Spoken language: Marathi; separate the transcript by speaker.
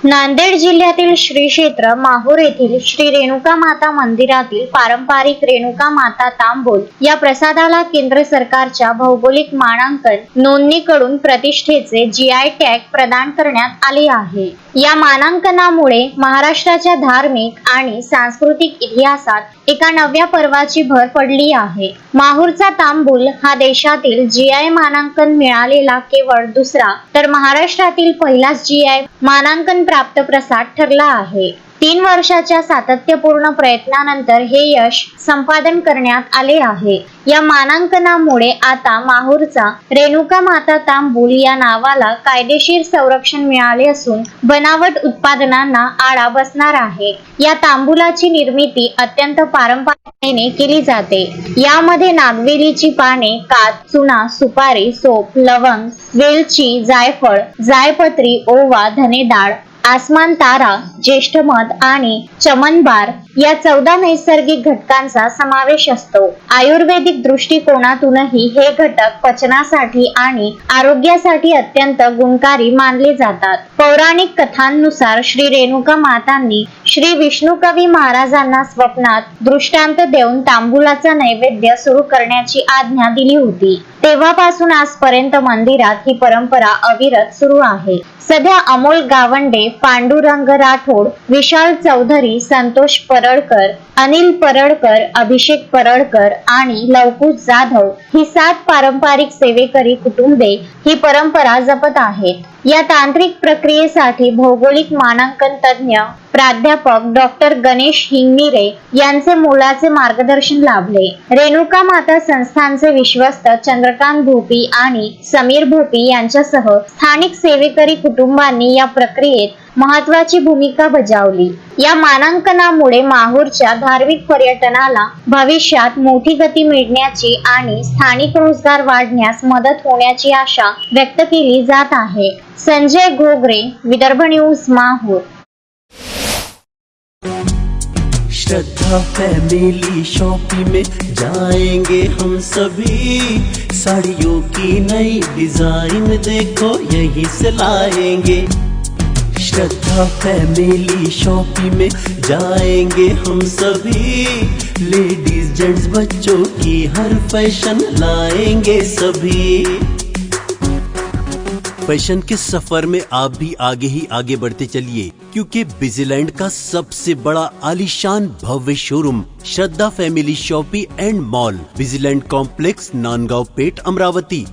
Speaker 1: नांदेड जिल्ह्यातील श्री क्षेत्र माहूर येथील श्री रेणुका माता मंदिरातील पारंपरिक रेणुका माता तांबूल या प्रसादाला केंद्र सरकारच्या भौगोलिक मानांकन नोंदणीकडून प्रतिष्ठेचे GI टॅग प्रदान करण्यात आले आहे। या मानांकनामुळे महाराष्ट्राच्या धार्मिक आणि सांस्कृतिक इतिहासात एका नव्या पर्वाची भर पडली आहे। माहूरचा तांबूल हा देशातील GI मानांकन मिळालेला केवळ दुसरा तर महाराष्ट्रातील पहिलाच GI मानांकन प्राप्त प्रसाद ठरला आहे। 3 वर्षाच्या सातत्यपूर्ण प्रयत्नानंतर हे यश संपादन करण्यात आले आहे। या मानांकनामुळे आता माहूरचा रेणुका माता तांबूल या नावाला कायदेशीर संरक्षण मिळाले असून बनावट उत्पादनांना आळा बसणार आहे। या तांबूलाची निर्मिती अत्यंत पारंपरिकपणे केली जाते। यामध्ये नागवेलीची पाने, काथ, चुना, सुपारी, सोप, लवंग, वेलची, जायफळ, जायपत्री, ओवा, धनेडाळ, आसमान तारा, ज्येष्ठ मध आणि चमनबार या 14 नैसर्गिक घटकांचा समावेश असतो। आयुर्वेदिक दृष्टिकोनातूनही हे घटक पचनासाठी आणि आरोग्यासाठी अत्यंत गुणकारी मानले जातात। पौराणिक कथांनुसार श्री रेणुका मातांनी श्री विष्णू कवी महाराजांना स्वप्नात दृष्टांत देऊन तांबूलाचा नैवेद्य सुरू करण्याची आज्ञा दिली होती। तेव्हापासून आजपर्यंत मंदिरात ही परंपरा अविरत सुरू आहे। सध्या अमोल गावंडे, पांडुरंग राठोड, विशाल चौधरी, संतोष परळकर, अनिल परळकर, अभिषेक परळकर आणि लवकुश जाधव ही 7 पारंपरिक सेवेकरी कुटुंबे ही परंपरा जपत आहेत। या तांत्रिक प्रक्रियेसाठी भौगोलिक मानांकन तज्ञ प्राध्यापक डॉक्टर गणेश हिंगमिरे यांचे मोलाचे मार्गदर्शन लाभले। रेणुका माता संस्थानचे विश्वस्त चंद्रकांत भोपी आणि समीर भोपी यांच्यासह स्थानिक सेवेकरी कुटुंबांनी या प्रक्रियेत महत्त्वाची भूमिका बजावली। या मानांकनामुळे माहूरच्या धार्मिक पर्यटनाला भविष्यात मोठी गती मिळण्याची आणि स्थानिक रोजगार वाढण्यास मदत होण्याची आशा व्यक्त केली जात आहे। संजय घोगरे, विदर्भ न्यूज, माहूर।
Speaker 2: श्रद्धा फैमिली शॉपिंग में जाएंगे हम सभी, साड़ियों की नई डिजाइन देखो यहीं से लाएंगे। श्रद्धा फैमिली शॉपिंग में जाएंगे हम सभी, लेडीज जेंट्स बच्चों की हर फैशन लाएंगे सभी। फैशन के सफर में आप भी आगे ही आगे बढ़ते चलिए, क्योंकि बिजीलैंड का सबसे बड़ा आलीशान भव्य showroom Shraddha family shopping and mall, Busyland complex, Nandgaon Peth, Amravati.